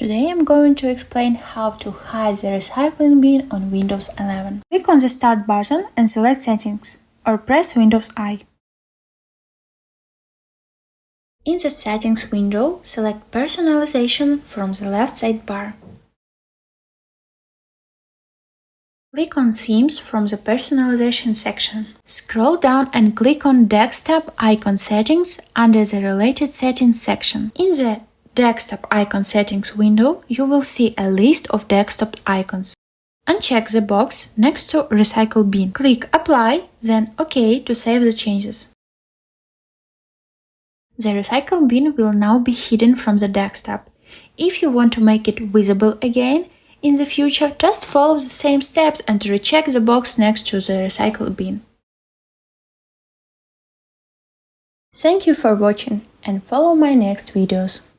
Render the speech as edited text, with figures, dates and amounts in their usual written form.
Today I'm going to explain how to hide the recycling bin on Windows 11. Click on the Start button and select Settings, or press Windows I. In the Settings window, select Personalization from the left sidebar. Click on Themes from the Personalization section. Scroll down and click on Desktop Icon Settings under the Related Settings section. In the Desktop Icon Settings window, you will see a list of desktop icons. Uncheck the box next to Recycle Bin. Click Apply, then OK to save the changes. The Recycle Bin will now be hidden from the desktop. If you want to make it visible again in the future, just follow the same steps and recheck the box next to the Recycle Bin. Thank you for watching and follow my next videos.